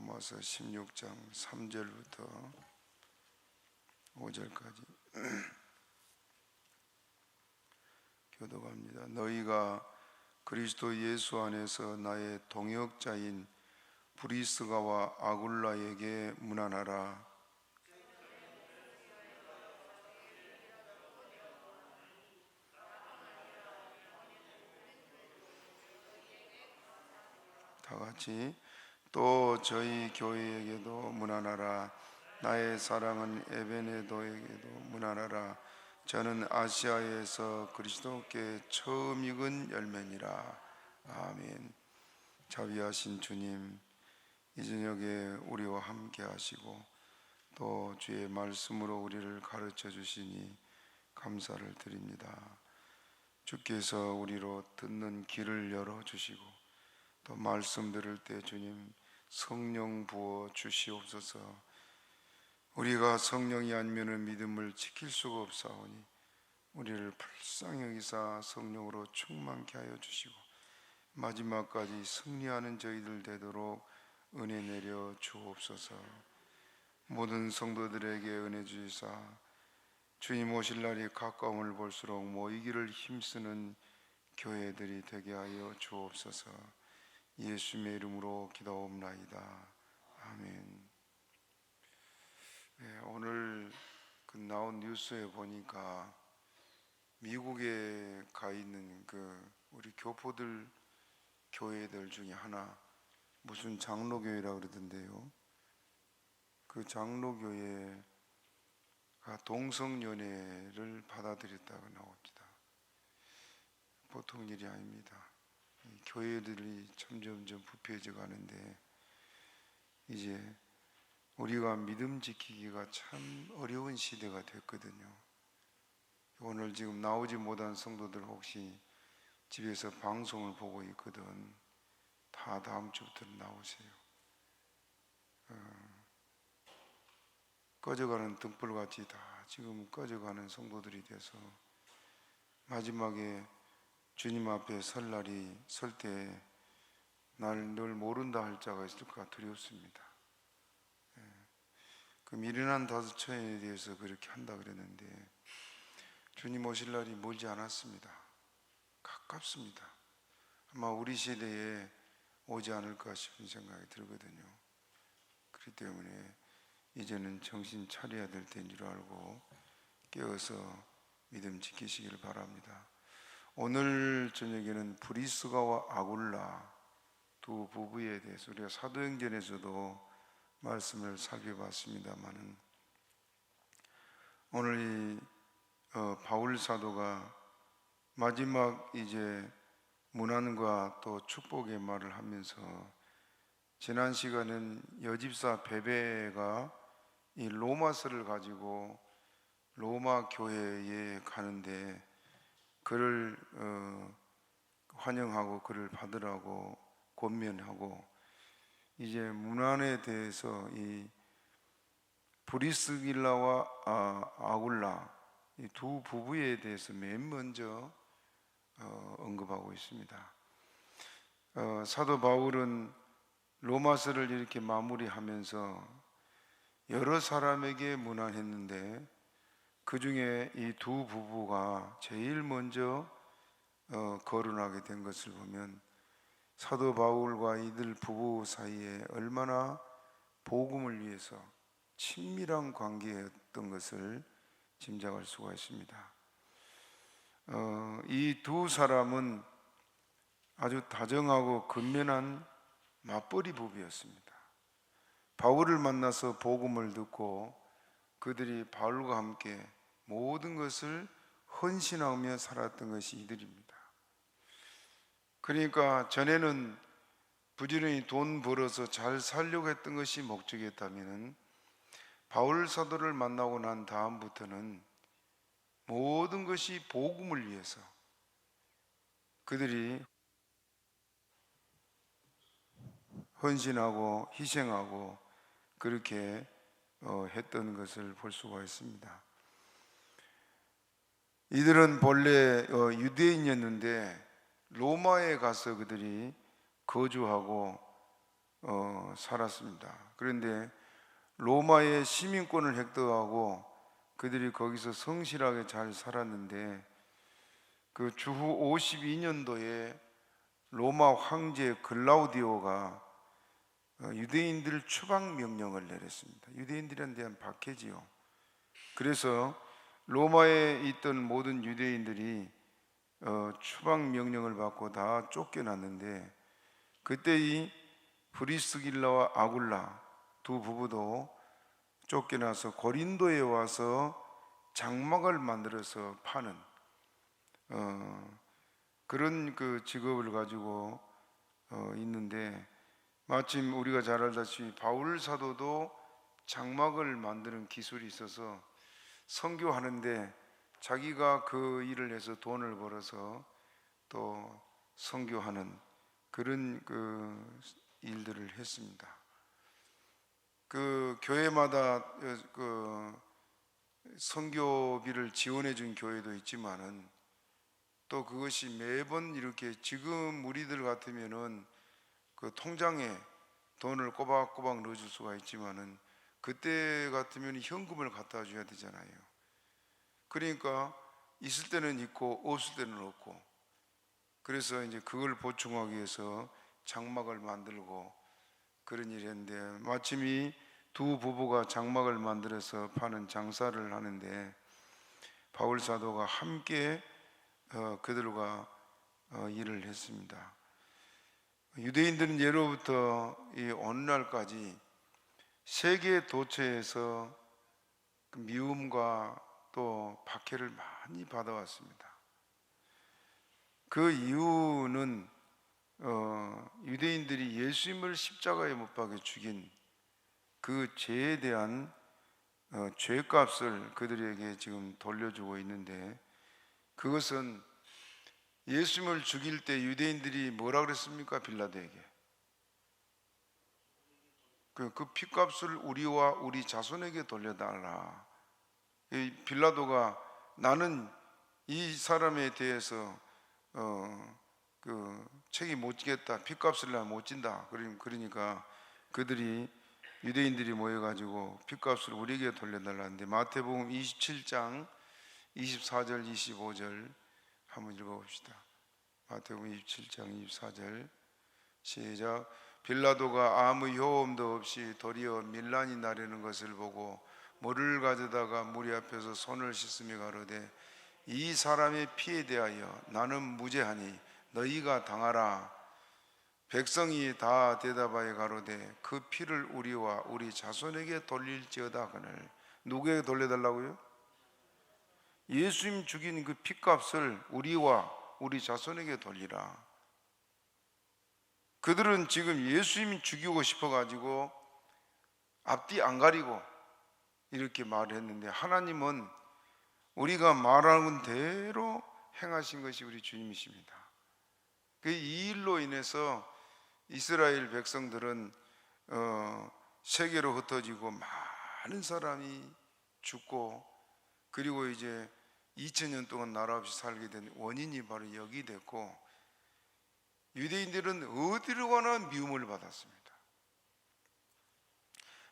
로마서 16장 3절부터 5절까지 교독합니다. 너희가 그리스도 예수 안에서 나의 동역자인 브리스가와 아굴라에게 문안하라. 다 같이 또 저희 교회에게도 문안하라. 나의 사랑은 에베네도에게도 문안하라. 저는 아시아에서 그리스도께 처음 익은 열매니라. 아멘. 자비하신 주님, 이 저녁에 우리와 함께 하시고 또 주의 말씀으로 우리를 가르쳐 주시니 감사를 드립니다. 주께서 우리로 듣는 길을 열어주시고 또 말씀 들을 때 주님 성령 부어 주시옵소서. 우리가 성령이 아니면 믿음을 지킬 수가 없사오니 우리를 불쌍히 여기사 성령으로 충만케 하여 주시고 마지막까지 승리하는 저희들 되도록 은혜 내려 주옵소서. 모든 성도들에게 은혜 주시사 주님 오실 날이 가까움을 볼수록 모이기를 힘쓰는 교회들이 되게 하여 주옵소서. 예수님의 이름으로 기도옵나이다. 아멘. 네, 오늘 나온 뉴스에 보니까 미국에 가 있는 우리 교포들 교회들 중에 하나, 무슨 장로교회라 그러던데요. 그 장로교회가 동성연애를 받아들였다고 나옵니다. 보통 일이 아닙니다. 교회들이 점점 부패해져 가는데 이제 우리가 믿음 지키기가 참 어려운 시대가 됐거든요. 오늘 지금 나오지 못한 성도들 혹시 집에서 방송을 보고 있거든, 다 다음 주부터 나오세요. 꺼져가는 등불같이 다 지금 꺼져가는 성도들이 돼서 마지막에 주님 앞에 설 날이 설 때 날 늘 모른다 할 자가 있을까 두렵습니다. 그 미련한 다스처에 대해서 그렇게 한다 그랬는데 주님 오실 날이 멀지 않았습니다. 가깝습니다. 아마 우리 시대에 오지 않을까 싶은 생각이 들거든요. 그렇기 때문에 이제는 정신 차려야 될 때인 줄 알고 깨어서 믿음 지키시길 바랍니다. 오늘 저녁에는 브리스가와 아굴라 두 부부에 대해서 우리가 사도행전에서도 말씀을 살펴봤습니다만은 오늘 바울 사도가 마지막 이제 문안과 또 축복의 말을 하면서 지난 시간은 여집사 베베가 이 로마서를 가지고 로마 교회에 가는데 그를 환영하고 그를 받으라고 권면하고 이제 문안에 대해서 이 브리스길라와 아굴라 이 두 부부에 대해서 맨 먼저 언급하고 있습니다. 사도 바울은 로마서를 이렇게 마무리하면서 여러 사람에게 문안했는데 그 중에 이 두 부부가 제일 먼저 거론하게 된 것을 보면 사도 바울과 이들 부부 사이에 얼마나 복음을 위해서 친밀한 관계였던 것을 짐작할 수가 있습니다. 이 두 사람은 아주 다정하고 근면한 맞벌이 부부였습니다. 바울을 만나서 복음을 듣고 그들이 바울과 함께 모든 것을 헌신하며 살았던 것이 이들입니다. 그러니까 전에는 부지런히 돈 벌어서 잘 살려고 했던 것이 목적이었다면 바울 사도를 만나고 난 다음부터는 모든 것이 복음을 위해서 그들이 헌신하고 희생하고 그렇게 했던 것을 볼 수가 있습니다. 이들은 본래 유대인이었는데 로마에 가서 그들이 거주하고 살았습니다. 그런데 로마의 시민권을 획득하고 그들이 거기서 성실하게 잘 살았는데 그 주후 52년도에 로마 황제 글라우디오가 유대인들 추방 명령을 내렸습니다. 유대인들에 대한 박해지요. 그래서 로마에 있던 모든 유대인들이 추방 명령을 받고 다 쫓겨났는데, 그때 이 브리스길라와 아굴라 두 부부도 쫓겨나서 고린도에 와서 장막을 만들어서 파는 그런 그 직업을 가지고 있는데, 마침 우리가 잘 알다시피 바울 사도도 장막을 만드는 기술이 있어서 선교하는데 자기가 그 일을 해서 돈을 벌어서 또 선교하는 그런 그 일들을 했습니다. 그 교회마다 그 선교비를 지원해 준 교회도 있지만은 또 그것이 매번 이렇게, 지금 우리들 같으면은 그 통장에 돈을 꼬박꼬박 넣어줄 수가 있지만은 그때 같으면 현금을 갖다 줘야 되잖아요. 그러니까 있을 때는 있고 없을 때는 없고, 그래서 이제 그걸 보충하기 위해서 장막을 만들고 그런 일을 했는데, 마침 이 두 부부가 장막을 만들어서 파는 장사를 하는데 바울 사도가 함께 그들과 일을 했습니다. 유대인들은 예로부터 이 오늘날까지 세계 도처에서 그 미움과 또 박해를 많이 받아왔습니다. 그 이유는 유대인들이 예수님을 십자가에 못 박아 죽인 그 죄에 대한 죄값을 그들에게 지금 돌려주고 있는데, 그것은 예수님을 죽일 때 유대인들이 뭐라 그랬습니까? 빌라도에게 그 핏값을 우리와 우리 자손에게 돌려달라. 이 빌라도가 나는 이 사람에 대해서 그 책임 못 지겠다, 핏값을 나 못 진다. 그러니까 그들이, 유대인들이 모여가지고 핏값을 우리에게 돌려달라는데, 마태복음 27장 24절 25절 한번 읽어봅시다. 마태복음 27장 24절 시작. 빌라도가 아무 효험도 없이 도리어 밀란이 나려는 것을 보고 물을 가져다가 무리 앞에서 손을 씻으며 가로되 이 사람의 피에 대하여 나는 무죄하니 너희가 당하라. 백성이 다 대답하여 가로되 그 피를 우리와 우리 자손에게 돌릴지어다 하거늘. 누구에게 돌려달라고요? 예수님 죽인 그 핏값을 우리와 우리 자손에게 돌리라. 그들은 지금 예수님이 죽이고 싶어가지고 앞뒤 안 가리고 이렇게 말을 했는데, 하나님은 우리가 말하는 대로 행하신 것이 우리 주님이십니다. 이 일로 인해서 이스라엘 백성들은 세계로 흩어지고 많은 사람이 죽고, 그리고 이제 2000년 동안 나라 없이 살게 된 원인이 바로 여기 됐고, 유대인들은 어디로 가나 미움을 받았습니다.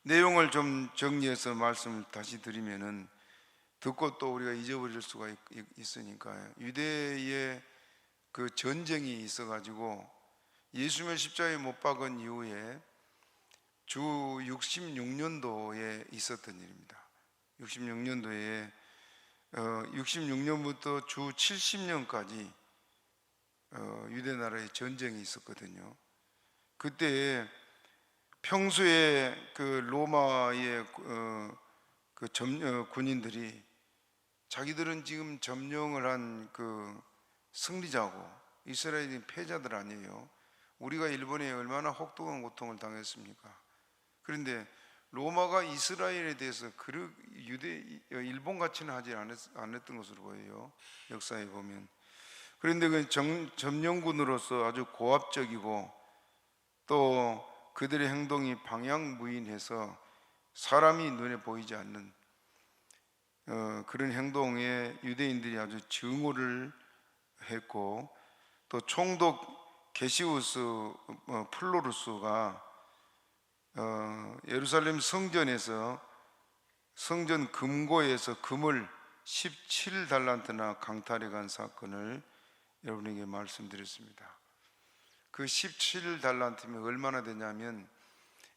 내용을 좀 정리해서 말씀을 다시 드리면은, 듣고 또 우리가 잊어버릴 수가 있으니까, 유대의 그 전쟁이 있어가지고 예수님을 십자가에 못 박은 이후에 주 66년도에 있었던 일입니다. 66년도에 66년부터 주 70년까지 유대 나라에 전쟁이 있었거든요. 그때 평소에 그 로마의 군인들이 자기들은 지금 점령을 한 그 승리자고 이스라엘이 패자들 아니에요. 우리가 일본에 얼마나 혹독한 고통을 당했습니까? 그런데 로마가 이스라엘에 대해서 일본 같이는 하지 않았던 것으로 보여요, 역사에 보면. 그런데 그 점령군으로서 아주 고압적이고 또 그들의 행동이 방향무인해서 사람이 눈에 보이지 않는 그런 행동에 유대인들이 아주 증오를 했고, 또 총독 게시우스 플로루스가 예루살렘 성전에서 성전 금고에서 금을 17달란트나 강탈해 간 사건을 여러분에게 말씀드렸습니다. 그 17달란트면 얼마나 되냐면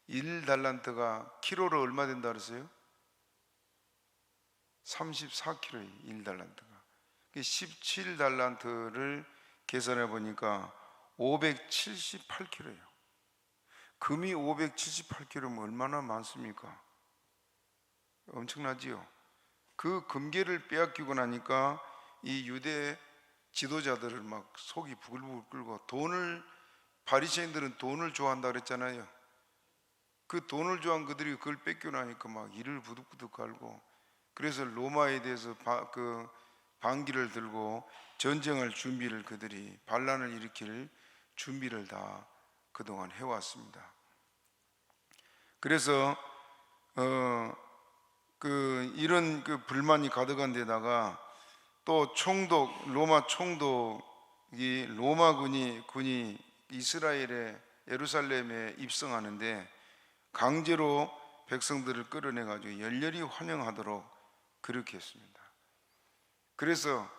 1달란트가 키로로 얼마 된다 그랬어요? 34kg예요. 1달란트가. 17달란트를 계산해 보니까 578kg예요. 금이 578kg면 얼마나 많습니까? 엄청나지요. 그 금괴를 빼앗기고 나니까 이 유대 지도자들을 막 속이 부글부글 끓고, 바리새인들은 돈을 좋아한다 그랬잖아요. 그 돈을 좋아한 그들이 그걸 뺏겨 나니까 막 이를 부득부득 갈고, 그래서 로마에 대해서 반기를 들고 전쟁할 준비를, 그들이 반란을 일으킬 준비를 다 그동안 해왔습니다. 그래서 이런 불만이 가득한 데다가 또 로마 총독이 로마 군이 이스라엘의 예루살렘에 입성하는데 강제로 백성들을 끌어내 가지고 열렬히 환영하도록 그렇게 했습니다. 그래서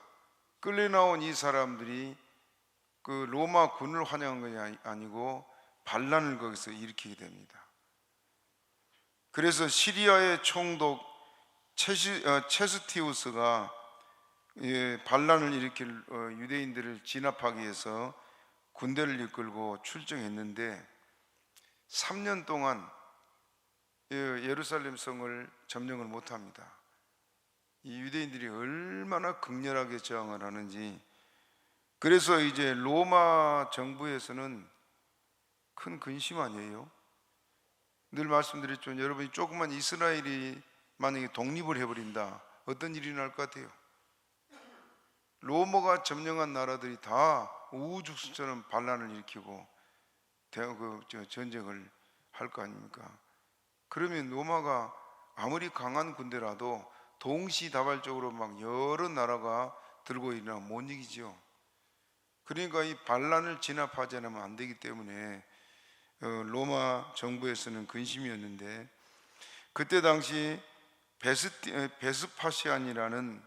끌려 나온 이 사람들이 그 로마 군을 환영한 것이 아니고 반란을 거기서 일으키게 됩니다. 그래서 시리아의 총독 체스티우스가 반란을 일으킬 유대인들을 진압하기 위해서 군대를 이끌고 출정했는데 3년 동안 예루살렘 성을 점령을 못합니다. 이 유대인들이 얼마나 극렬하게 저항을 하는지. 그래서 이제 로마 정부에서는 큰 근심 아니에요? 늘 말씀드렸죠. 여러분이 조금만 이스라엘이 만약에 독립을 해버린다, 어떤 일이 날 것 같아요? 로마가 점령한 나라들이 다 우후죽순처럼 반란을 일으키고 전쟁을 할 거 아닙니까? 그러면 로마가 아무리 강한 군대라도 동시다발적으로 막 여러 나라가 들고 일어나면 못 이기죠. 그러니까 이 반란을 진압하지 않으면 안 되기 때문에 로마 정부에서는 근심이었는데, 그때 당시 베스파시안이라는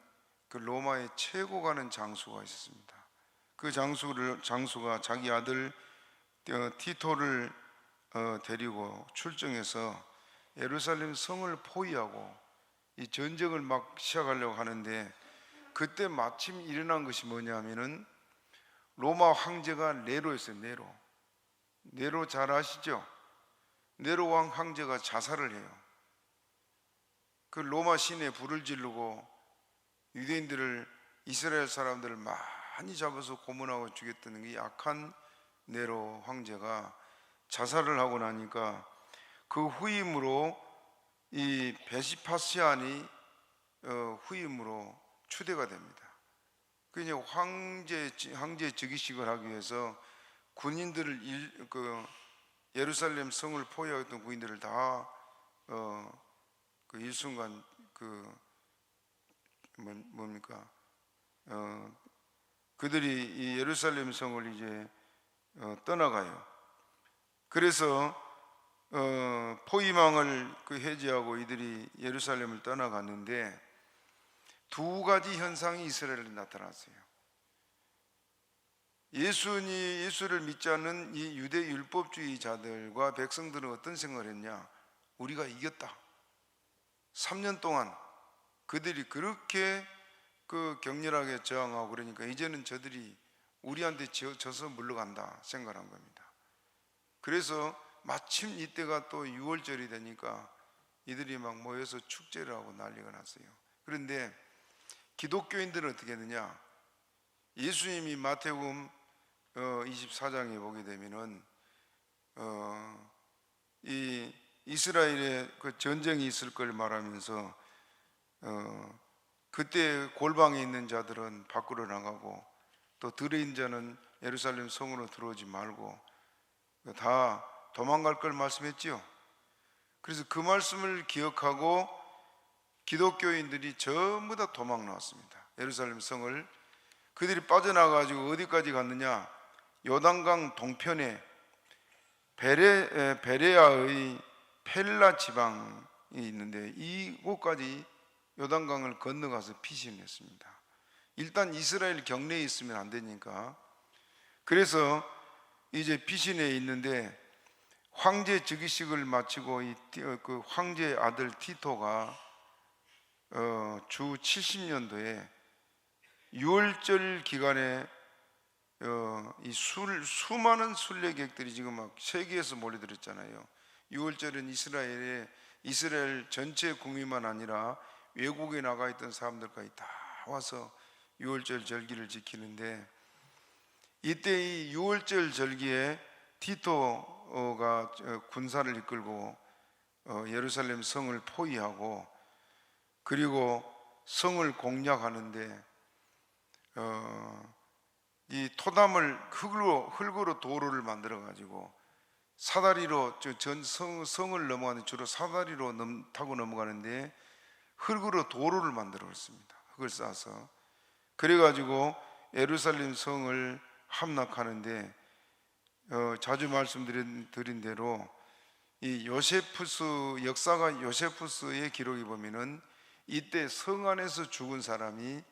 그 로마의 최고 가는 장수가 있었습니다. 그 장수가 자기 아들 티토를 데리고 출정해서 예루살렘 성을 포위하고 이 전쟁을 막 시작하려고 하는데, 그때 마침 일어난 것이 뭐냐면은 로마 황제가 네로였어요. 네로 잘 아시죠? 네로 황제가 자살을 해요. 그 로마 시내에 불을 지르고 유대인들을, 이스라엘 사람들을 많이 잡아서 고문하고 죽였던 이 악한 네로 황제가 자살을 하고 나니까 그 후임으로 이 베스파시안이 후임으로 추대가 됩니다. 그 이제 황제 즉위식을 하기 위해서 군인들을 예루살렘 성을 포위하였던 군인들을 다 그 일순간 그들이 이 예루살렘 성을 이제 떠나가요. 그래서 포위망을 해제하고 이들이 예루살렘을 떠나갔는데 두 가지 현상이 이스라엘에 나타났어요. 예수를 믿지 않는 이 유대 율법주의자들과 백성들은 어떤 생각을 했냐? 우리가 이겼다. 3년 동안 그들이 그렇게 격렬하게 저항하고 그러니까 이제는 저들이 우리한테 져서 물러간다 생각한 겁니다. 그래서 마침 이때가 또 6월절이 되니까 이들이 막 모여서 축제를 하고 난리가 났어요. 그런데 기독교인들은 어떻게 했느냐? 예수님이 마태복음 24장에 보게 되면은 이 이스라엘에 그 전쟁이 있을 걸 말하면서 그때 골방에 있는 자들은 밖으로 나가고 또 들어있는 자는 예루살렘 성으로 들어오지 말고 다 도망갈 걸 말씀했지요. 그래서 그 말씀을 기억하고 기독교인들이 전부 다 도망 나왔습니다. 예루살렘 성을. 그들이 빠져나가지고 어디까지 갔느냐? 요단강 동편에 베레아의 헬라 지방이 있는데 이곳까지 요단강을 건너가서 피신했습니다. 일단 이스라엘 경내에 있으면 안 되니까. 그래서 이제 피신해 있는데 황제 즉위식을 마치고 그 황제 아들 티토가 주 70년도에 유월절 기간에 이 수많은 순례객들이 지금 막 세계에서 몰려들었잖아요. 유월절은 이스라엘 전체 국민만 아니라 외국에 나가 있던 사람들까지 다 와서 유월절 절기를 지키는데, 이때 이 유월절 절기에 티토가 군사를 이끌고 예루살렘 성을 포위하고 그리고 성을 공략하는데 이 토담을 흙으로 도로를 만들어 가지고 사다리로 성을 넘어가는, 주로 사다리로 타고 넘어가는데 흙으로 도로를 만들었습니다. 흙을 쌓아서. 그래 가지고 예루살렘 성을 함락하는데 자주 말씀드린 대로 이 역사가 요세푸스의 기록에 보면은 이때 성 안에서 죽은 사람이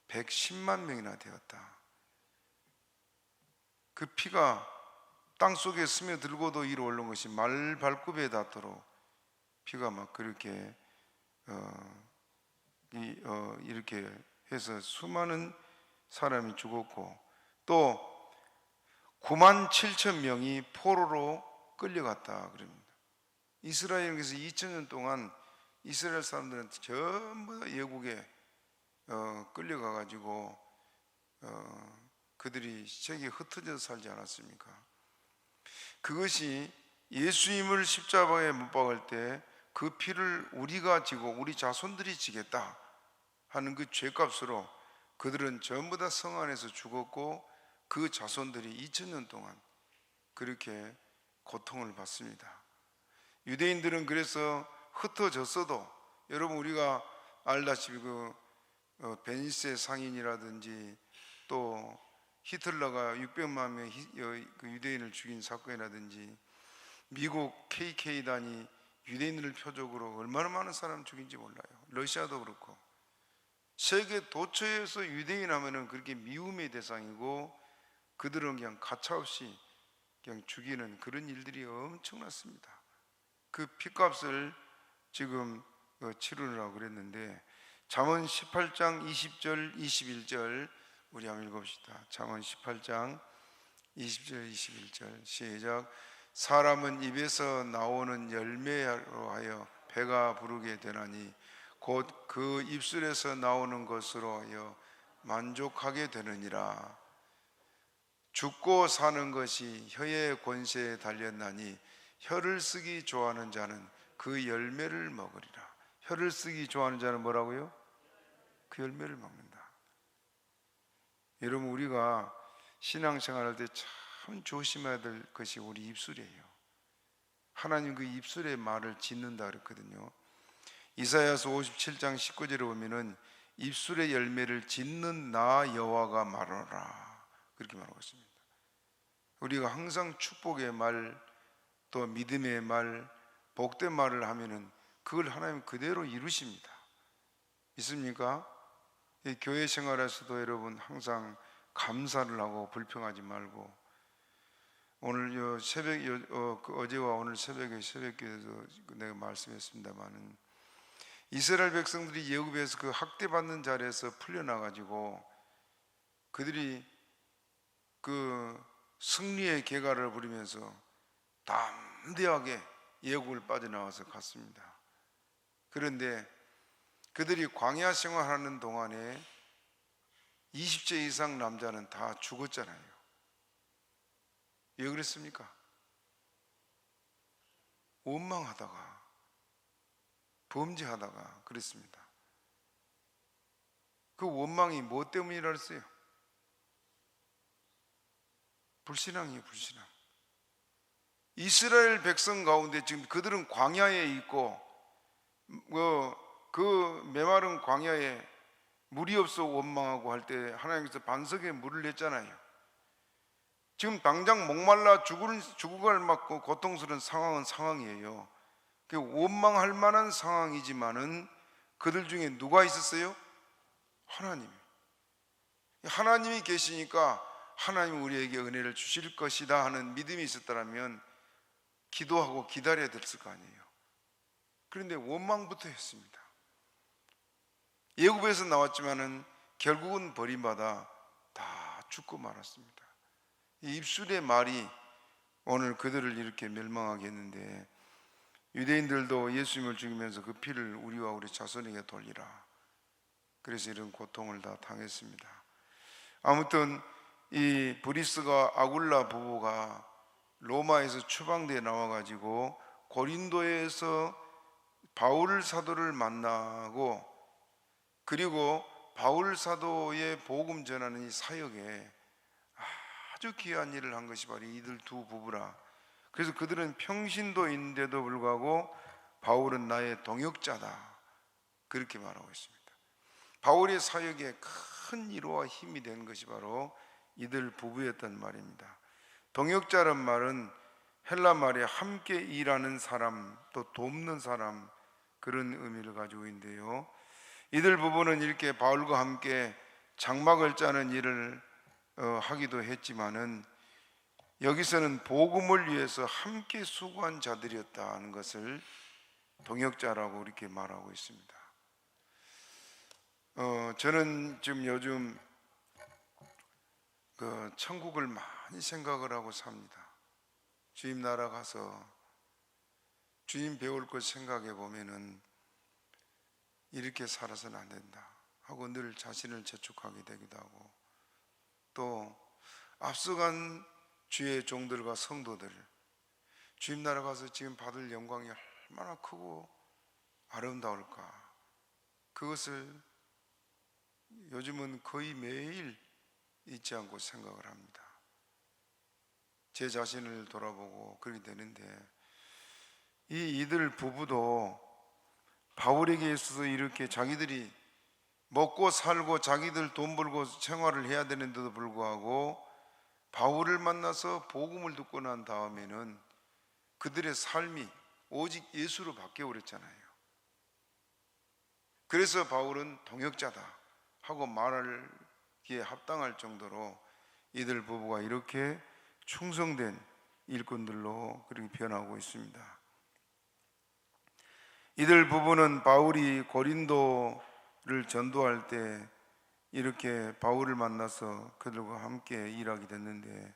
110만 명이나 되었다. 그 피가 땅 속에 스며들고도 위로 올라온 것이 말 발굽에 닿도록 피가 막 그렇게 이렇게 해서 수많은 사람이 죽었고, 또 9만 7천 명이 포로로 끌려갔다 그럽니다. 이스라엘에서 2000년 동안 이스라엘 사람들은 전부 다 외국에 끌려가 가지고 그들이 세계에 흩어져 살지 않았습니까? 그것이 예수님을 십자가에 못 박을 때 그 피를 우리가 지고 우리 자손들이 지겠다 하는 그 죄값으로 그들은 전부 다 성 안에서 죽었고 그 자손들이 2000년 동안 그렇게 고통을 받습니다. 유대인들은 그래서 흩어졌어도, 여러분 우리가 알다시피 베니스의 상인이라든지 또 히틀러가 600만 명 유대인을 죽인 사건이라든지 미국 KK단이 유대인들을 표적으로 얼마나 많은 사람 죽인지 몰라요. 러시아도 그렇고. 세계 도처에서 유대인 하면은 그렇게 미움의 대상이고 그들은 그냥 가차없이 그냥 죽이는 그런 일들이 엄청났습니다. 그 핏값을 지금 치르느라고 그랬는데, 잠언 18장 20절 21절 우리 한번 읽어봅시다. 잠언 18장 20절 21절 시작. 사람은 입에서 나오는 열매로 하여 배가 부르게 되나니 곧 그 입술에서 나오는 것으로 하여 만족하게 되느니라. 죽고 사는 것이 혀의 권세에 달렸나니 혀를 쓰기 좋아하는 자는 그 열매를 먹으리라. 혀를 쓰기 좋아하는 자는 뭐라고요? 그 열매를 먹는다. 여러분 우리가 신앙생활할 때 참 조심해야 될 것이 우리 입술이에요. 하나님 그 입술의 말을 짓는다 그랬거든요. 이사야서 57장 19절에 보면은 입술의 열매를 짓는 나 여호와가 말하노라 그렇게 말하고 있습니다. 우리가 항상 축복의 말, 또 믿음의 말, 복된 말을 하면은 그걸 하나님 그대로 이루십니다. 믿습니까? 교회 생활에서도 여러분 항상 감사를 하고 불평하지 말고, 오늘 어제와 오늘 새벽에도 내가 말씀했습니다만은 이스라엘 백성들이 애굽에서 그 학대받는 자리에서 풀려나가지고 그들이 그 승리의 계가를 부리면서 담대하게 애굽을 빠져나와서 갔습니다. 그런데 그들이 광야 생활하는 동안에 20세 이상 남자는 다 죽었잖아요. 왜 그랬습니까? 원망하다가 범죄하다가 그랬습니다. 그 원망이 뭐 때문이라 했어요? 불신앙이에요, 불신앙. 이스라엘 백성 가운데 지금 그들은 광야에 있고 그 메마른 광야에 물이 없어 원망하고 할 때 하나님께서 반석에 물을 냈잖아요. 지금 당장 목말라 죽을 막 고통스러운 상황은 상황이에요. 원망할 만한 상황이지만은 그들 중에 누가 있었어요? 하나님. 하나님이 계시니까 하나님 우리에게 은혜를 주실 것이다 하는 믿음이 있었다면 기도하고 기다려야 됐을 거 아니에요. 그런데 원망부터 했습니다. 예굽에서 나왔지만은 결국은 버림받아 다 죽고 말았습니다. 이 입술의 말이 오늘 그들을 이렇게 멸망하게 했는데, 유대인들도 예수님을 죽이면서 그 피를 우리와 우리 자손에게 돌리라, 그래서 이런 고통을 다 당했습니다. 아무튼 이 브리스가 아굴라 부부가 로마에서 추방되어 나와가지고 고린도에서 바울 사도를 만나고, 그리고 바울 사도의 복음 전하는 이 사역에 아주 귀한 일을 한 것이 바로 이들 두 부부라. 그래서 그들은 평신도인데도 불구하고 바울은 나의 동역자다, 그렇게 말하고 있습니다. 바울의 사역에 큰 위로와 힘이 된 것이 바로 이들 부부였단 말입니다. 동역자란 말은 헬라 말에 함께 일하는 사람, 또 돕는 사람, 그런 의미를 가지고 있는데요, 이들 부부는 이렇게 바울과 함께 장막을 짜는 일을 하기도 했지만은 여기서는 복음을 위해서 함께 수고한 자들이었다는 것을 동역자라고 이렇게 말하고 있습니다. 저는 지금 요즘 천국을 많이 생각을 하고 삽니다. 주님 나라 가서 주님 배울 것 생각해 보면은 이렇게 살아서는 안 된다 하고 늘 자신을 재촉하게 되기도 하고, 또 앞서간 주의 종들과 성도들, 주님 나라 가서 지금 받을 영광이 얼마나 크고 아름다울까, 그것을 요즘은 거의 매일 잊지 않고 생각을 합니다. 제 자신을 돌아보고 그렇게 되는데, 이들 부부도 바울에게 있어서 이렇게 자기들이 먹고 살고 자기들 돈 벌고 생활을 해야 되는데도 불구하고 바울을 만나서 복음을 듣고 난 다음에는 그들의 삶이 오직 예수로 바뀌어 버렸잖아요. 그래서 바울은 동역자다 하고 말하기에 합당할 정도로 이들 부부가 이렇게 충성된 일꾼들로 그렇게 변하고 있습니다. 이들 부부는 바울이 고린도를 전도할 때 이렇게 바울을 만나서 그들과 함께 일하게 됐는데,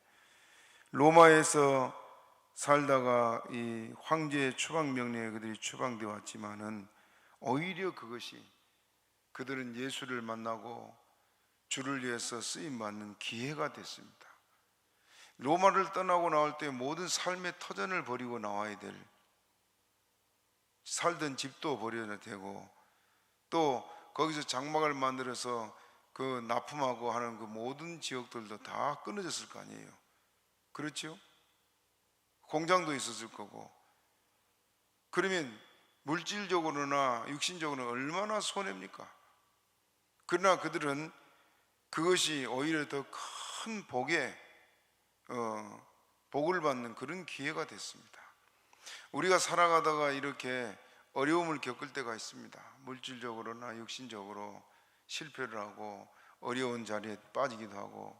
로마에서 살다가 이 황제의 추방 명령에 그들이 추방되어 왔지만은 오히려 그것이 그들은 예수를 만나고 주를 위해서 쓰임 받는 기회가 됐습니다. 로마를 떠나고 나올 때 모든 삶의 터전을 버리고 나와야 될, 살던 집도 버려야 되고, 또 거기서 장막을 만들어서 그 납품하고 하는 그 모든 지역들도 다 끊어졌을 거 아니에요. 그렇죠? 공장도 있었을 거고. 그러면 물질적으로나 육신적으로는 얼마나 손해입니까? 그러나 그들은 그것이 오히려 더 큰 복을 받는 그런 기회가 됐습니다. 우리가 살아가다가 이렇게 어려움을 겪을 때가 있습니다. 물질적으로나 육신적으로 실패를 하고 어려운 자리에 빠지기도 하고,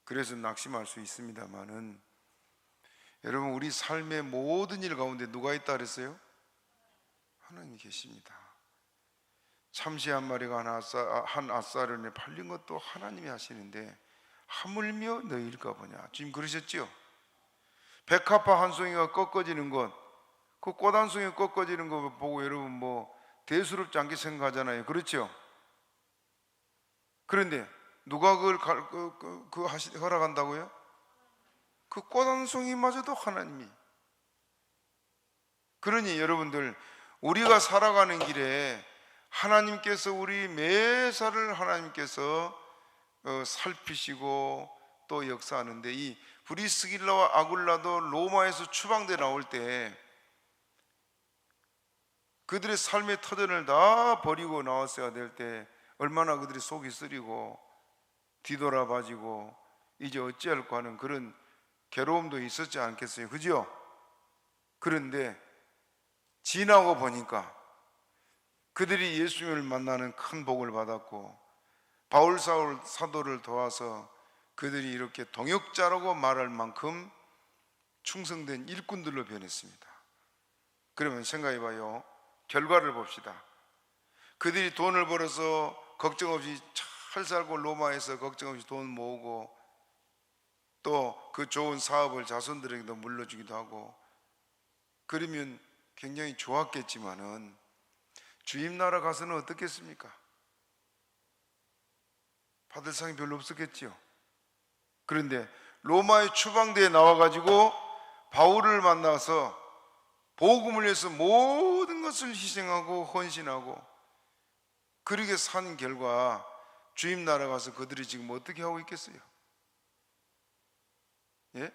그래서 낙심할 수 있습니다만은, 여러분, 우리 삶의 모든 일 가운데 누가 있다 그랬어요? 하나님이 계십니다. 참새 한 마리가 한 앗사른에 팔린 것도 하나님이 하시는데 하물며 너희일까 보냐, 지금 그러셨죠? 백합화 한 송이가 꺾어지는 것, 그 꽃 한 송이 꺾어지는 거 보고 여러분 뭐 대수롭지 않게 생각하잖아요. 그렇죠? 그런데 누가 그걸 허락한다고요? 그 꽃 한 송이마저도 하나님이. 그러니 여러분들, 우리가 살아가는 길에 하나님께서 우리 매사를 하나님께서 살피시고 또 역사하는데, 이 브리스길라와 아굴라도 로마에서 추방돼 나올 때 그들의 삶의 터전을 다 버리고 나왔어야 될 때 얼마나 그들이 속이 쓰리고 뒤돌아봐지고 이제 어찌할까 하는 그런 괴로움도 있었지 않겠어요? 그죠? 그런데 지나고 보니까 그들이 예수님을 만나는 큰 복을 받았고, 바울 사도를 도와서 그들이 이렇게 동역자라고 말할 만큼 충성된 일꾼들로 변했습니다. 그러면 생각해봐요. 결과를 봅시다. 그들이 돈을 벌어서 걱정 없이 잘 살고, 로마에서 걱정 없이 돈 모으고, 또 그 좋은 사업을 자손들에게도 물려주기도 하고, 그러면 굉장히 좋았겠지만은 주임 나라 가서는 어떻겠습니까? 받을 상이 별로 없었겠지요. 그런데 로마의 추방대에 나와가지고 바울을 만나서 복음을 위해서 모든 것을 희생하고 헌신하고 그렇게 산 결과 주임 나라 가서 그들이 지금 어떻게 하고 있겠어요? 예?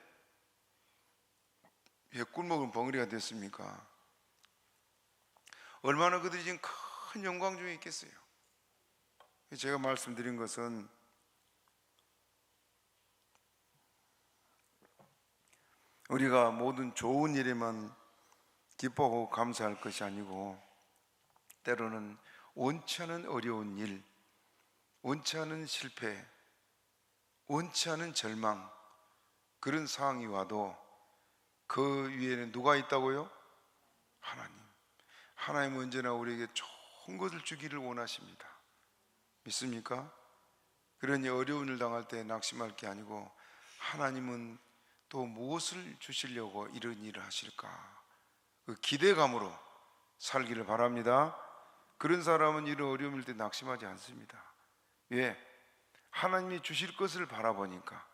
왜 꿀먹은 벙어리가 됐습니까? 얼마나 그들이 지금 큰 영광 중에 있겠어요? 제가 말씀드린 것은 우리가 모든 좋은 일에만 기뻐하고 감사할 것이 아니고, 때로는 원치 않은 어려운 일, 원치 않은 실패, 원치 않은 절망, 그런 상황이 와도 그 위에는 누가 있다고요? 하나님. 하나님은 언제나 우리에게 좋은 것을 주기를 원하십니다. 믿습니까? 그러니 어려운 일 당할 때 낙심할 게 아니고, 하나님은 또 무엇을 주시려고 이런 일을 하실까? 그 기대감으로 살기를 바랍니다. 그런 사람은 이런 어려움일 때 낙심하지 않습니다. 왜? 하나님이 주실 것을 바라보니까.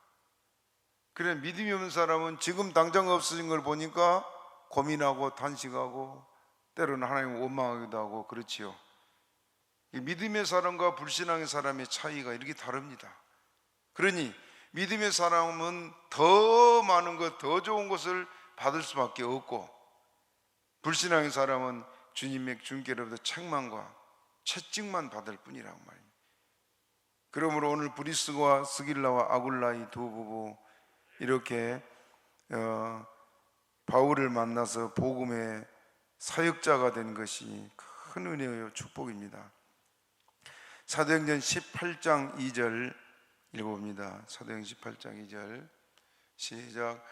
그래, 믿음이 없는 사람은 지금 당장 없어진 걸 보니까 고민하고 단식하고 때로는 하나님을 원망하기도 하고 그렇지요. 믿음의 사람과 불신앙의 사람의 차이가 이렇게 다릅니다. 그러니 믿음의 사람은 더 많은 것, 더 좋은 것을 받을 수밖에 없고, 불신앙의 사람은 주님께로부터 책망과 채찍만 받을 뿐이라고 말입니다. 그러므로 오늘 브리스가와 스길라와 아굴라 이 두 부부 이렇게 바울을 만나서 복음의 사역자가 된 것이 큰 은혜의 축복입니다. 사도행전 18장 2절 읽어봅니다. 사도행전 18장 2절 시작.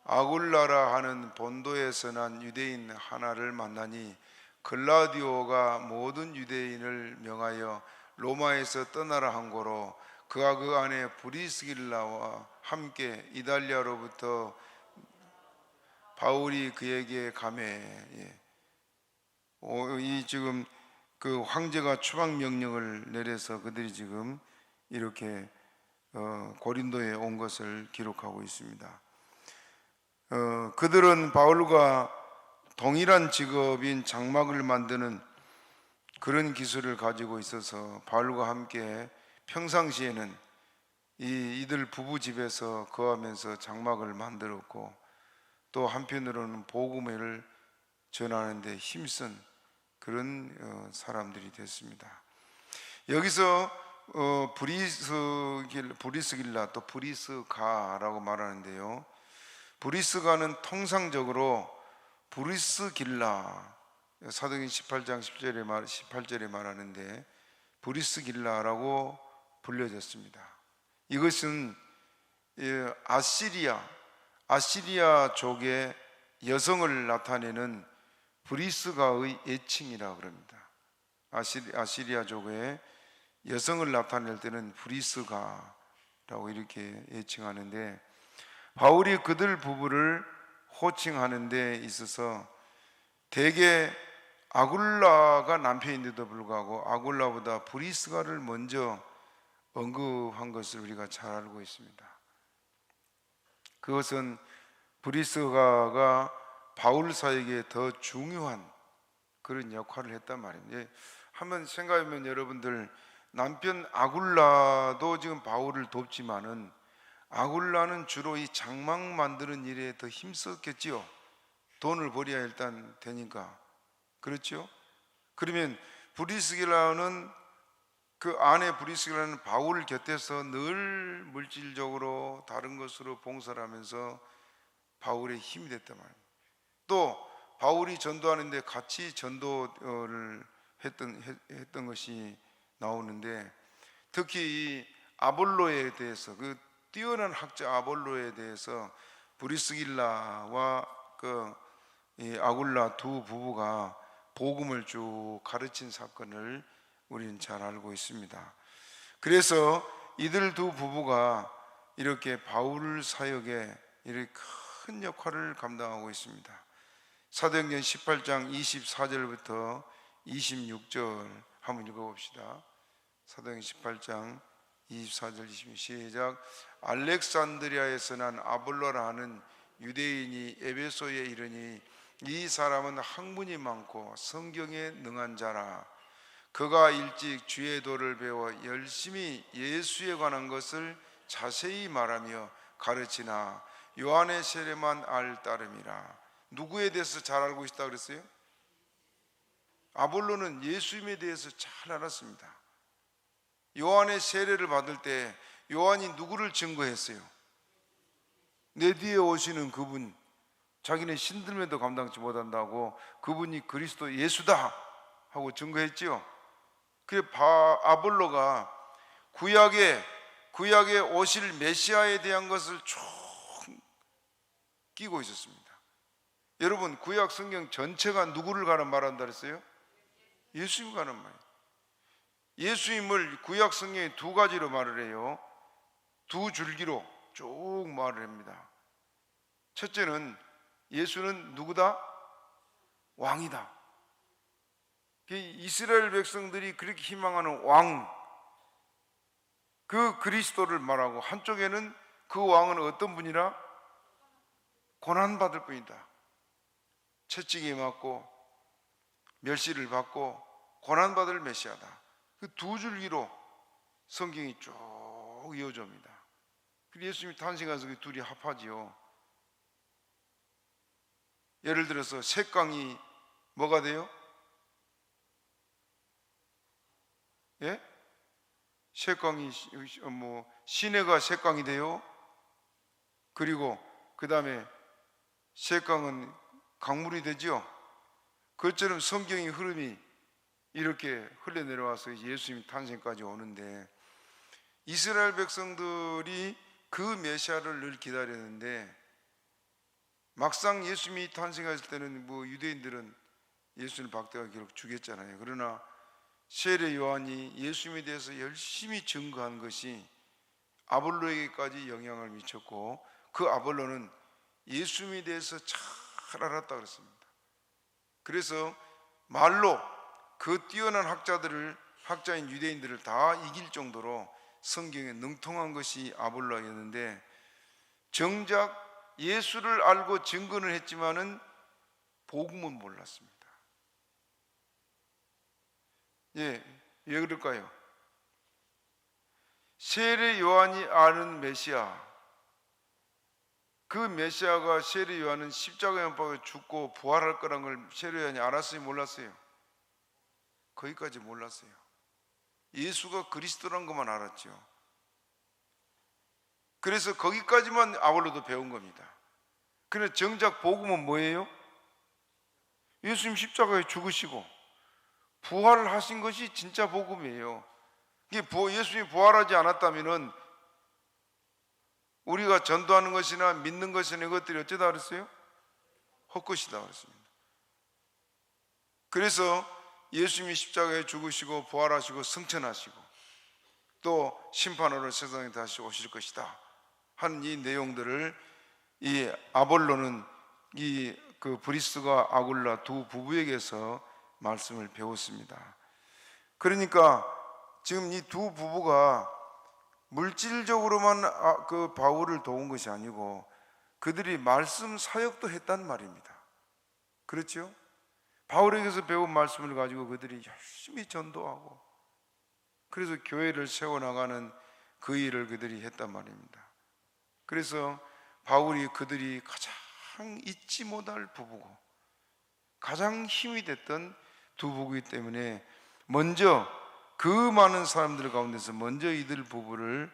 아굴라라 하는 본도에서 난 유대인 하나를 만나니 글라디오가 모든 유대인을 명하여 로마에서 떠나라 한 고로 그가 그 안에 브리스길라와 함께 이달리아로부터 바울이 그에게 가매. 이 지금 그 황제가 추방 명령을 내려서 그들이 지금 이렇게 고린도에 온 것을 기록하고 있습니다. 그들은 바울과 동일한 직업인 장막을 만드는 그런 기술을 가지고 있어서 바울과 함께 평상시에는 이들 부부 집에서 거하면서 장막을 만들었고, 또 한편으로는 복음을 전하는 데 힘쓴 그런 사람들이 됐습니다. 여기서 브리스길라 또 브리스가라고 말하는데요, 브리스가는 통상적으로 브리스길라, 사도행전 18장 18절에 말하는데 브리스길라라고 불려졌습니다. 이것은 아시리아족의 여성을 나타내는 브리스가의 애칭이라고 합니다. 아시리아족의 여성을 나타낼 때는 브리스가라고 이렇게 애칭하는데, 바울이 그들 부부를 호칭하는 데 있어서 대개 아굴라가 남편인데도 불구하고 아굴라보다 브리스가를 먼저 언급한 것을 우리가 잘 알고 있습니다. 그것은 브리스가가 바울 사에게 더 중요한 그런 역할을 했단 말입니다. 한번 생각해보면 여러분들, 남편 아굴라도 지금 바울을 돕지만은 아굴라는 주로 이 장막 만드는 일에 더 힘썼겠지요. 돈을 벌여야 일단 되니까. 그렇죠? 그러면 브리스길라는 그 아내 브리스길라는 바울 곁에서 늘 물질적으로 다른 것으로 봉사를 하면서 바울의 힘이 됐단 말입니다. 또 바울이 전도하는데 같이 전도를 했던 것이 나오는데, 특히 이 아볼로에 대해서, 그 뛰어난 학자 아볼로에 대해서 브리스길라와 이 아굴라 두 부부가 복음을 쭉 가르친 사건을 우리는 잘 알고 있습니다. 그래서 이들 두 부부가 이렇게 바울 사역에 이렇게 큰 역할을 감당하고 있습니다. 사도행전 18장 24절부터 26절 한번 읽어봅시다. 사도행전 18장 24절 26절 시작. 알렉산드리아에서 난 아볼로라 하는 유대인이 에베소에 이르니 이 사람은 학문이 많고 성경에 능한 자라. 그가 일찍 주의 도를 배워 열심히 예수에 관한 것을 자세히 말하며 가르치나 요한의 세례만 알 따름이라. 누구에 대해서 잘 알고 있다 그랬어요? 아볼로는 예수님에 대해서 잘 알았습니다. 요한의 세례를 받을 때 요한이 누구를 증거했어요? 내 뒤에 오시는 그분, 자기는 신들매도 감당치 못한다고 그분이 그리스도 예수다 하고 증거했지요. 그래 아볼로가 구약에 오실 메시아에 대한 것을 쭉 끼고 있었습니다. 여러분, 구약 성경 전체가 누구를 가는 말한다 그랬어요? 예수님 가는 말. 예수님을 구약 성경에 두 가지로 말을 해요. 두 줄기로 쭉 말을 합니다. 첫째는 예수는 누구다? 왕이다. 이스라엘 백성들이 그렇게 희망하는 왕, 그 그리스도를 말하고, 한쪽에는 그 왕은 어떤 분이라? 고난받을 분이다. 채찍에 맞고 멸시를 받고 고난받을 메시아다. 그 두 줄기로 성경이 쭉 이어져 옵니다. 그리고 예수님이 탄생해서 그 둘이 합하지요. 예를 들어서 색강이 뭐가 돼요? 예? 색강이 시내가 색강이 돼요. 그리고 그 다음에 색강은 강물이 되죠. 그것처럼 성경의 흐름이 이렇게 흘러내려와서 예수님 탄생까지 오는데, 이스라엘 백성들이 그 메시아를 늘 기다렸는데, 막상 예수님이 탄생했을 때는 유대인들은 예수를 박대가 결국 죽였잖아요. 그러나 세례 요한이 예수님에 대해서 열심히 증거한 것이 아볼로에게까지 영향을 미쳤고, 그 아볼로는 예수님에 대해서 잘 알았다 그랬습니다. 그래서 말로 그 뛰어난 학자인 유대인들을 다 이길 정도로 성경에 능통한 것이 아볼로였는데, 정작 예수를 알고 증거는 했지만은 복음은 몰랐습니다. 왜 그럴까요? 세례 요한이 아는 메시아, 그 메시아가, 세례 요한은 십자가에 못 박혀 죽고 부활할 거란 걸 세례 요한이 알았어요, 몰랐어요? 거기까지 몰랐어요. 예수가 그리스도란 것만 알았죠. 그래서 거기까지만 아볼로도 배운 겁니다. 그런데 정작 복음은 뭐예요? 예수님 십자가에 죽으시고 부활을 하신 것이 진짜 복음이에요. 예수님이 부활하지 않았다면 우리가 전도하는 것이나 믿는 것이나 이것들이 어쩌다 그랬어요? 헛것이다 그랬습니다. 그래서 예수님이 십자가에 죽으시고 부활하시고 승천하시고 또 심판으로 세상에 다시 오실 것이다 하는 이 내용들을 이 아볼로는 그 브리스가 아굴라 두 부부에게서 말씀을 배웠습니다. 그러니까 지금 이 두 부부가 물질적으로만 그 바울을 도운 것이 아니고 그들이 말씀 사역도 했단 말입니다. 그렇죠? 바울에게서 배운 말씀을 가지고 그들이 열심히 전도하고, 그래서 교회를 세워나가는 그 일을 그들이 했단 말입니다. 그래서 바울이 그들이 가장 잊지 못할 부부고 가장 힘이 됐던 두 부부이기 때문에 먼저 그 많은 사람들 가운데서 먼저 이들 부부를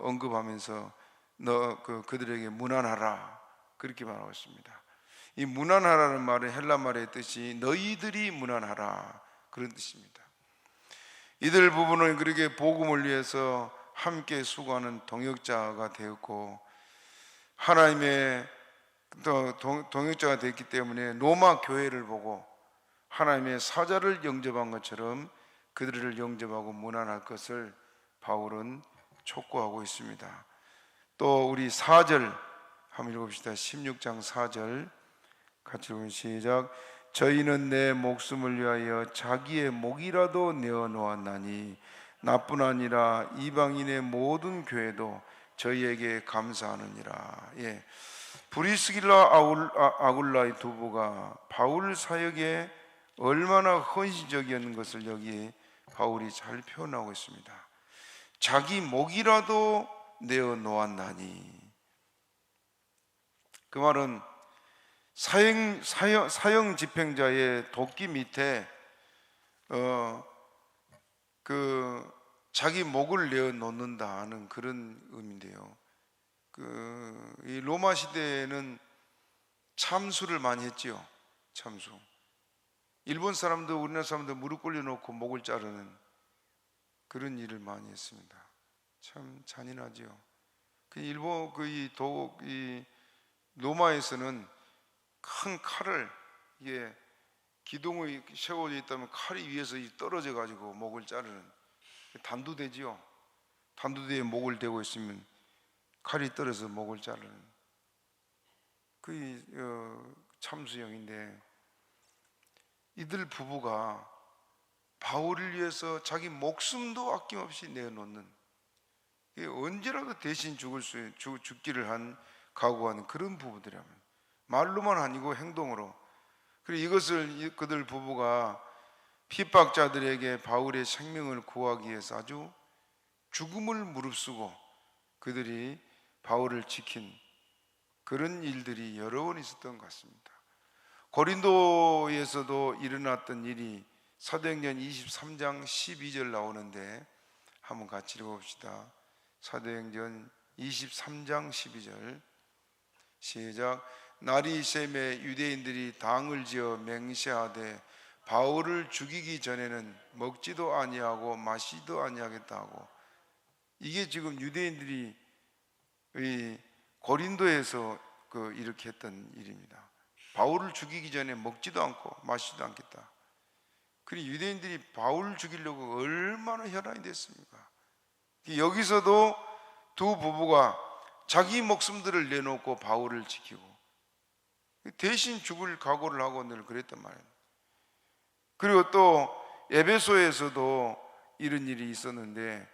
언급하면서 그들에게 문안하라 그렇게 말하고 있습니다. 이 무난하라는 말은 헬라 말의 뜻이 너희들이 무난하라, 그런 뜻입니다. 이들 부부는 그렇게 복음을 위해서 함께 수고하는 동역자가 되었고, 하나님의 동역자가 됐기 때문에 로마 교회를 보고 하나님의 사자를 영접한 것처럼 그들을 영접하고 무난할 것을 바울은 촉구하고 있습니다. 또 우리 4절 한번 읽어봅시다. 16장 4절 같이 읽으면 시작. 저희는 내 목숨을 위하여 자기의 목이라도 내어 놓았나니 나뿐 아니라 이방인의 모든 교회도 저희에게 감사하느니라. 예, 브리스길라 아굴라의 두 부가 바울 사역에 얼마나 헌신적이었는 것을 여기 바울이 잘 표현하고 있습니다. 자기 목이라도 내어 놓았나니, 그 말은 사형 집행자의 도끼 밑에 자기 목을 내어 놓는다 하는 그런 의미인데요. 이 로마 시대에는 참수를 많이 했지요. 참수. 일본 사람도 우리나라 사람도 무릎 꿇려놓고 목을 자르는 그런 일을 많이 했습니다. 참 잔인하지요. 이 로마에서는 큰 칼을, 이게 기둥이 세워져 있다면 칼이 위에서 떨어져 가지고 목을 자르는, 단두대지요. 단두대에 목을 대고 있으면 칼이 떨어져서 목을 자르는 참수형인데, 이들 부부가 바울을 위해서 자기 목숨도 아낌없이 내어놓는, 언제라도 대신 죽기를 한 각오하는 그런 부부들이라면, 말로만 아니고 행동으로. 그리고 이것을 그들 부부가 핍박자들에게 바울의 생명을 구하기 위해서 아주 죽음을 무릅쓰고 그들이 바울을 지킨 그런 일들이 여러 번 있었던 것 같습니다. 고린도에서도 일어났던 일이 사도행전 23장 12절 나오는데 한번 같이 읽어봅시다. 사도행전 23장 12절 시작. 날이 샘에 유대인들이 당을 지어 맹세하되 바울을 죽이기 전에는 먹지도 아니하고 마시지도 아니하겠다 하고, 이게 지금 유대인들이 고린도에서 이렇게 했던 일입니다. 바울을 죽이기 전에 먹지도 않고 마시지도 않겠다. 그리고 유대인들이 바울을 죽이려고 얼마나 혈안이 됐습니까? 여기서도 두 부부가 자기 목숨들을 내놓고 바울을 지키고 대신 죽을 각오를 하고 늘 그랬단 말이에요. 그리고 또 에베소에서도 이런 일이 있었는데,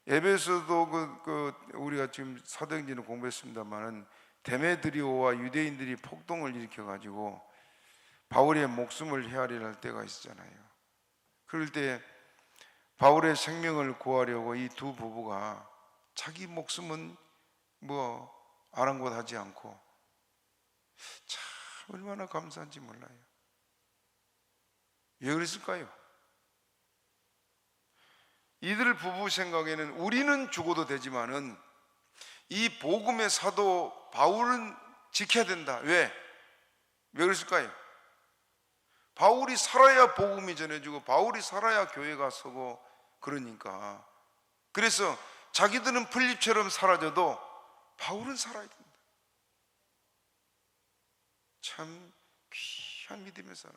에베소도 우리가 지금 사도행전을 공부했습니다만은 데메드리오와 유대인들이 폭동을 일으켜 가지고 바울의 목숨을 헤아리려 할 때가 있었잖아요. 그럴 때 바울의 생명을 구하려고 이 두 부부가 자기 목숨은 아랑곳하지 않고, 참 얼마나 감사한지 몰라요. 왜 그랬을까요? 이들 부부 생각에는 우리는 죽어도 되지만은 이 복음의 사도 바울은 지켜야 된다. 왜 그랬을까요? 바울이 살아야 복음이 전해지고 바울이 살아야 교회가 서고 그러니까. 그래서 자기들은 풀잎처럼 사라져도 바울은 살아야 된다. 참 귀한 믿음의 사람.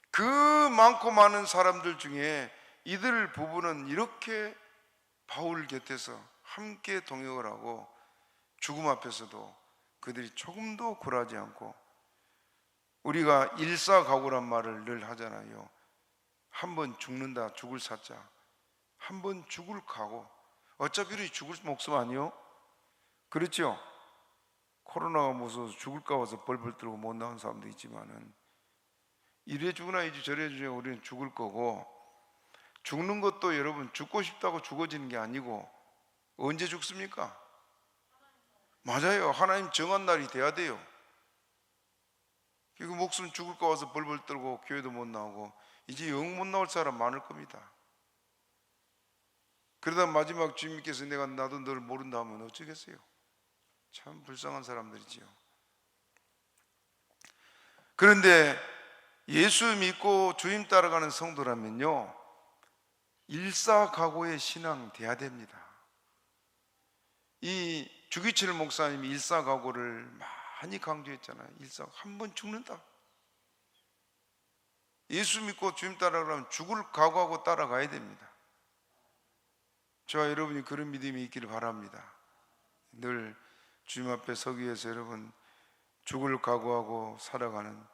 그 많고 많은 사람들 중에 이들 부부는 이렇게 바울 곁에서 함께 동역을 하고 죽음 앞에서도 그들이 조금도 굴하지 않고, 우리가 일사각오란 말을 늘 하잖아요. 한 번 죽는다, 죽을 사자. 한 번 죽을 각오. 어차피 우리 죽을 목숨 아니요? 그렇죠? 코로나가 무서워서 죽을까 봐서 벌벌 떨고 못 나온 사람도 있지만은, 이래 죽으나 이제 저래 죽으나 우리는 죽을 거고, 죽는 것도 여러분 죽고 싶다고 죽어지는 게 아니고 언제 죽습니까? 맞아요. 하나님 정한 날이 돼야 돼요. 그 목숨 죽을까 봐서 벌벌 떨고 교회도 못 나오고 이제 영 못 나올 사람 많을 겁니다. 그러다 마지막 주님께서 내가 나도 너를 모른다 하면 어쩌겠어요? 참 불쌍한 사람들이지요. 그런데 예수 믿고 주님 따라가는 성도라면요, 일사각오의 신앙 돼야 됩니다. 이 주기철 목사님이 일사각오를 많이 강조했잖아요. 한 번 죽는다. 예수 믿고 주님 따라가려면 죽을 각오하고 따라가야 됩니다. 저와 여러분이 그런 믿음이 있기를 바랍니다. 늘 주님 앞에 서기 위해서 여러분 죽을 각오하고 살아가는,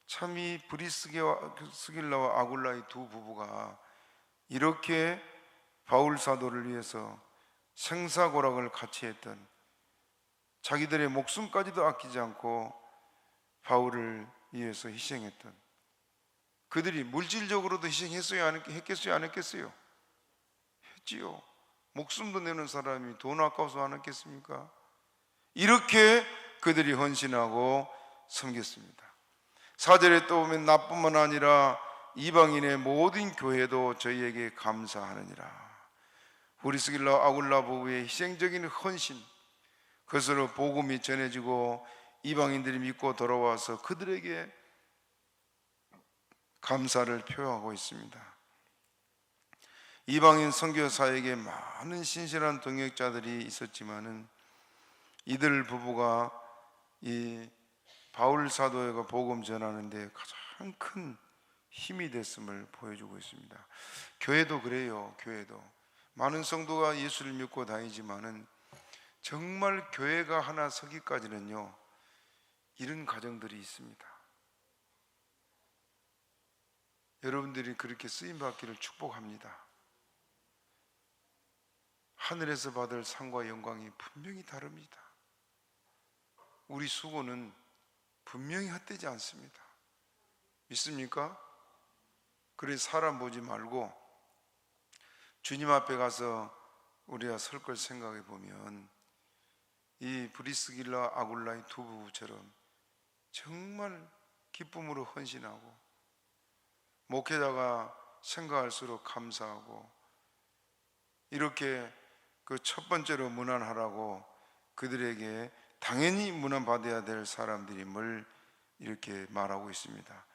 참 이 브리스길라와 아굴라의 두 부부가 이렇게 바울 사도를 위해서 생사고락을 같이 했던, 자기들의 목숨까지도 아끼지 않고 바울을 위해서 희생했던, 그들이 물질적으로도 희생했어요? 했겠어요? 안 했겠어요? 했지요. 목숨도 내는 사람이 돈 아까워서 안 했겠습니까? 이렇게 그들이 헌신하고 섬겼습니다. 4절에 또 보면 나뿐만 아니라 이방인의 모든 교회도 저희에게 감사하느니라. 브리스길라 아굴라 부부의 희생적인 헌신, 그것으로 복음이 전해지고 이방인들이 믿고 돌아와서 그들에게 감사를 표하고 있습니다. 이방인 선교사에게 많은 신실한 동역자들이 있었지만은 이들 부부가 이 바울 사도가 복음 전하는 데 가장 큰 힘이 됐음을 보여주고 있습니다. 교회도 그래요. 교회도 많은 성도가 예수를 믿고 다니지만은 정말 교회가 하나 서기까지는요, 이런 가정들이 있습니다. 여러분들이 그렇게 쓰임받기를 축복합니다. 하늘에서 받을 상과 영광이 분명히 다릅니다. 우리 수고는 분명히 헛되지 않습니다. 믿습니까? 그래서 사람 보지 말고 주님 앞에 가서 우리가 설 걸 생각해 보면 이 브리스길라 아굴라의 두 부부처럼 정말 기쁨으로 헌신하고, 목회자가 생각할수록 감사하고, 이렇게 그 첫 번째로 문안하라고 그들에게 당연히 문안받아야 될 사람들임을 이렇게 말하고 있습니다.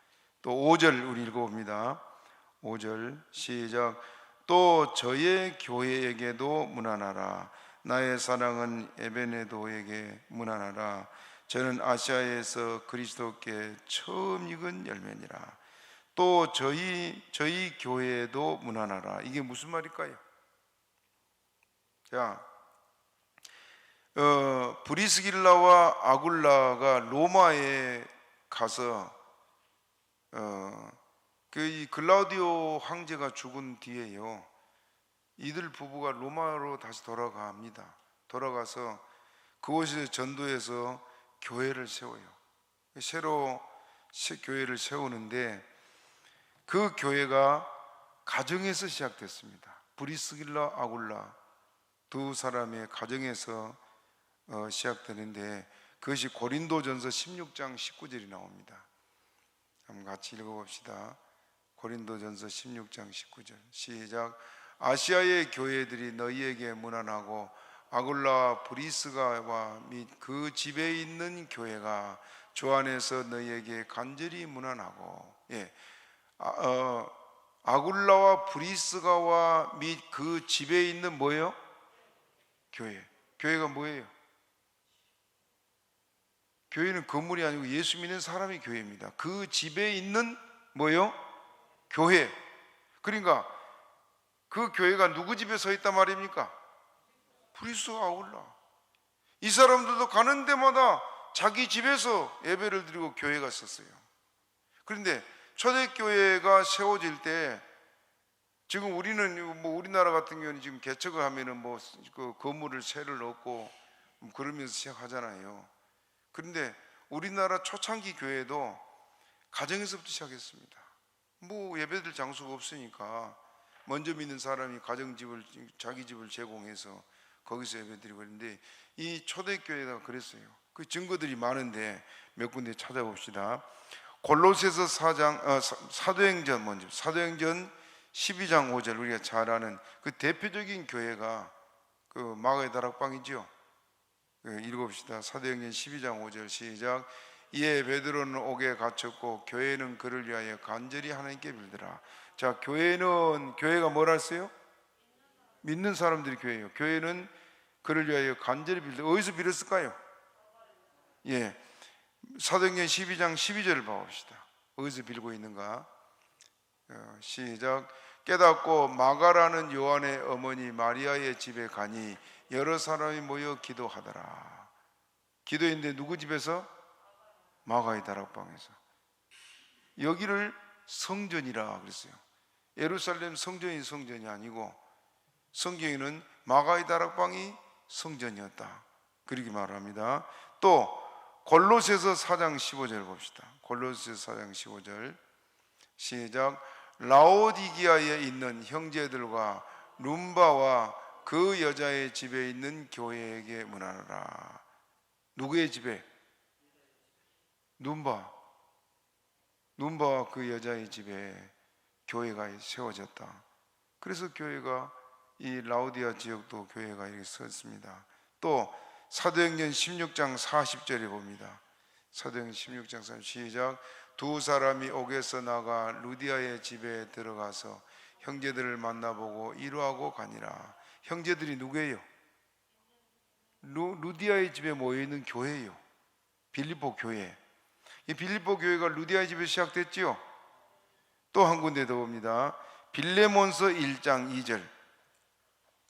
또 5절 우리 읽어봅니다. 5절 시작. 또 저의 교회에게도 문안하라. 나의 사랑은 에베네도에게 문안하라. 저는 아시아에서 그리스도께 처음 익은 열매니라. 또 저희 교회에도 문안하라. 이게 무슨 말일까요? 자, 브리스길라와 아굴라가 로마에 가서 이 글라우디오 황제가 죽은 뒤에요, 이들 부부가 로마로 다시 돌아갑니다. 돌아가서 그곳에서 전도해서 교회를 세워요. 새로 교회를 세우는데 그 교회가 가정에서 시작됐습니다. 브리스길라 아굴라 두 사람의 가정에서 시작되는데 그것이 고린도전서 16장 19절이 나옵니다. 한번 같이 읽어봅시다. 고린도전서 16장 19절 시작. 아시아의 교회들이 너희에게 문안하고 아굴라와 브리스가와 및 그 집에 있는 교회가 주 안에서 너희에게 간절히 문안하고, 아굴라와 브리스가와 및 그 집에 있는 뭐예요? 교회. 교회가 뭐예요? 교회는 건물이 아니고 예수 믿는 사람이 교회입니다. 그 집에 있는 뭐예요? 교회. 그러니까 그 교회가 누구 집에 서 있단 말입니까? 브리스와 아굴라. 이 사람들도 가는 데마다 자기 집에서 예배를 드리고 교회가 있었어요. 그런데 초대교회가 세워질 때, 지금 우리는 우리나라 같은 경우는 지금 개척을 하면은 그 건물을 새를 넣고 그러면서 시작하잖아요. 그런데 우리나라 초창기 교회도 가정에서부터 시작했습니다. 예배드릴 장소가 없으니까 먼저 믿는 사람이 자기 집을 제공해서 거기서 예배드리고 그랬는데, 이 초대교회가 그랬어요. 그 증거들이 많은데 몇 군데 찾아봅시다. 골로새서 4장, 사도행전 12장 5절, 우리가 잘 아는 그 대표적인 교회가 그 마가의 다락방이죠. 읽어봅시다. 사도행전 12장 5절 시작. 이에 베드로는 옥에 갇혔고 교회는 그를 위하여 간절히 하나님께 빌더라. 자, 교회가 뭘 했어요? 믿는 사람들이 교회예요. 교회는 그를 위하여 간절히 빌더. 어디서 빌었을까요? 예, 사도행전 12장 12절을 봐봅시다. 어디서 빌고 있는가? 시작. 깨닫고 마가라는 요한의 어머니 마리아의 집에 가니 여러 사람이 모여 기도하더라. 기도했는데 누구 집에서? 마가의 다락방에서. 여기를 성전이라 그랬어요. 예루살렘 성전이 아니고 성경에는 마가의 다락방이 성전이었다, 그렇게 말합니다. 또 골로새서 4장 15절 봅시다. 골로새서 4장 15절 시작. 라오디기아에 있는 형제들과 룸바와 그 여자의 집에 있는 교회에게 문하노라. 누구의 집에? 룸바와 그 여자의 집에 교회가 세워졌다. 그래서 교회가, 이 라오디아 지역도 교회가 이렇게 섰습니다. 또 사도행전 16장 40절에 봅니다. 사도행전 16장 40절 시작. 두 사람이 옥에서 나가 루디아의 집에 들어가서 형제들을 만나보고 이루하고 가니라. 형제들이 누구예요? 루디아의 집에 모여있는 교회예요. 빌립보 교회. 이 빌립보 교회가 루디아의 집에서 시작됐지요. 또 한 군데 더 봅니다. 빌레몬서 1장 2절.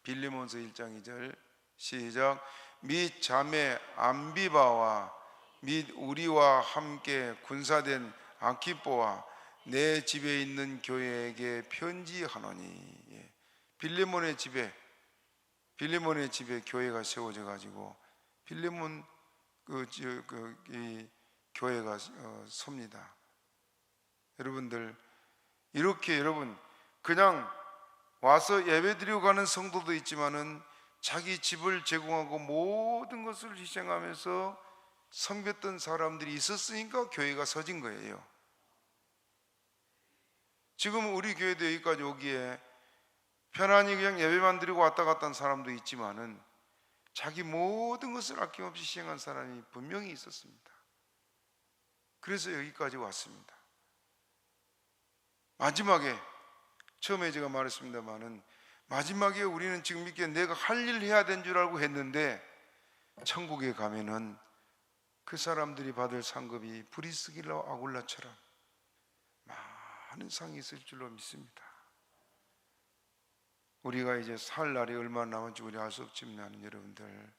빌레몬서 1장 2절 시작. 및 자매 암비바와 및 우리와 함께 군사된 아키뽀와 내 집에 있는 교회에게 편지하노니. 빌레몬의 집에 교회가 세워져 가지고 빌레몬 이 교회가 섭니다. 여러분들, 이렇게 여러분 그냥 와서 예배드리고 가는 성도도 있지만은 자기 집을 제공하고 모든 것을 희생하면서 섬겼던 사람들이 있었으니까 교회가 서진 거예요. 지금 우리 교회도 여기까지 오기에 편안히 그냥 예배만 드리고 왔다 갔다 한 사람도 있지만은 자기 모든 것을 아낌없이 희생한 사람이 분명히 있었습니다. 그래서 여기까지 왔습니다. 마지막에, 처음에 제가 말했습니다마는 마지막에 우리는 지금 이렇게 내가 할 일 해야 되는 줄 알고 했는데 천국에 가면은 그 사람들이 받을 상급이 브리스길라 아굴라처럼 많은 상이 있을 줄로 믿습니다. 우리가 이제 살 날이 얼마나 남은지 우리 알 수 없지만 여러분들,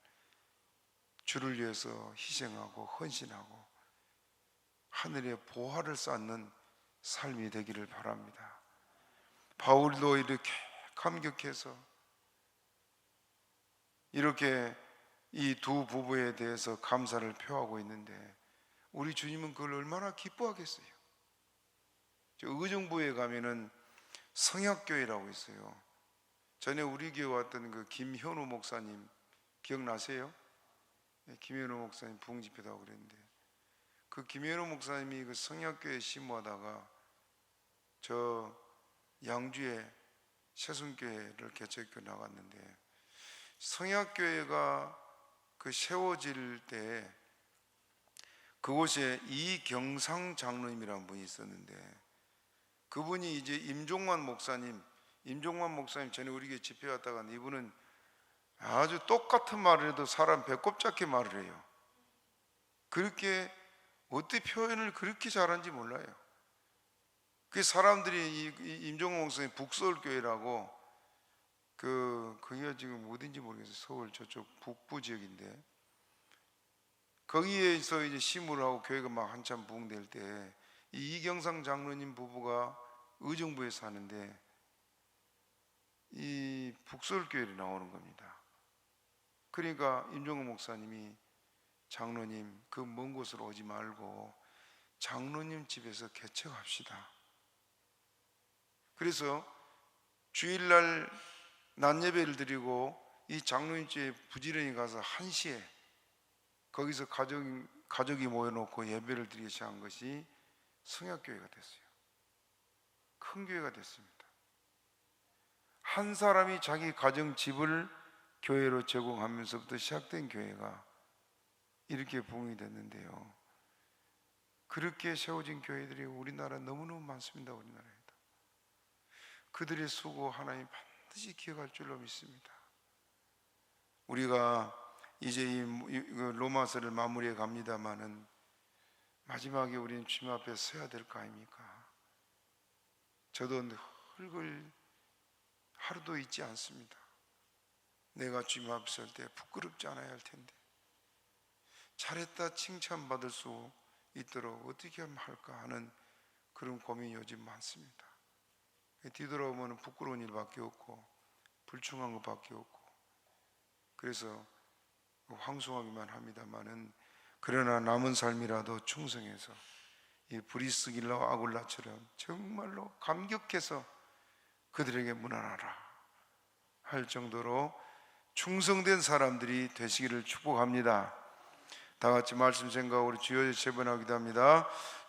주를 위해서 희생하고 헌신하고 하늘의 보화를 쌓는 삶이 되기를 바랍니다. 바울도 이렇게 감격해서 이렇게 이 두 부부에 대해서 감사를 표하고 있는데 우리 주님은 그걸 얼마나 기뻐하겠어요. 저 의정부에 가면은 성약교회라고 있어요. 전에 우리 교회 왔던 그 김현우 목사님 기억나세요? 김현우 목사님 부흥집회도 하고 그랬는데 그 김현우 목사님이 그 성약교회 심무하다가 저 양주에 세순교회를 개척교 나갔는데 성약교회가 그 세워질 때 그곳에 이경상 장로님이라는 분이 있었는데 그분이 이제 임종만 목사님 전에 우리 교회 집회 왔다가 이분은 아주 똑같은 말을 해도 사람 배꼽 잡게 말을 해요. 그렇게 어떻게 표현을 그렇게 잘하는지 몰라요. 그 사람들이 이 임종만 목사님 북서울교회라고 거기가 지금 어딘지 모르겠어요. 서울 저쪽 북부 지역인데 거기에서 이제 심을 하고 교회가 막 한참 부흥될 때 이 이경상 장로님 부부가 의정부에 사는데 이 북서울교회로 나오는 겁니다. 그러니까 임종호 목사님이 장로님 그 먼 곳으로 오지 말고 장로님 집에서 개척합시다. 그래서 주일날 낮 예배를 드리고 이 장로님 집에 부지런히 가서 1시에 거기서 가족이 모여놓고 예배를 드리기 시작한 것이 성약교회가 됐어요. 큰 교회가 됐습니다. 한 사람이 자기 가정 집을 교회로 제공하면서부터 시작된 교회가 이렇게 부흥이 됐는데요. 그렇게 세워진 교회들이 우리나라 너무너무 많습니다. 우리나라에도 그들의 수고 하나님 반드시 기억할 줄로 믿습니다. 우리가 이제 이 로마서를 마무리해 갑니다마는 마지막에 우리는 주님 앞에 서야 될 거 아닙니까? 저도 흙을 하루도 잊지 않습니다. 내가 주님 앞에 설 때 부끄럽지 않아야 할 텐데, 잘했다 칭찬받을 수 있도록 어떻게 하면 할까 하는 그런 고민이 요즘 많습니다. 뒤돌아보면 부끄러운 일밖에 없고 불충한 것밖에 없고, 그래서 황송하기만 합니다마는, 그러나 남은 삶이라도 충성해서 이 브리스길라 아굴라처럼 정말로 감격해서 그들에게 문안하라 할 정도로 충성된 사람들이 되시기를 축복합니다. 다 같이 말씀 생각하고 우리 주여 세 번 하기도 합니다.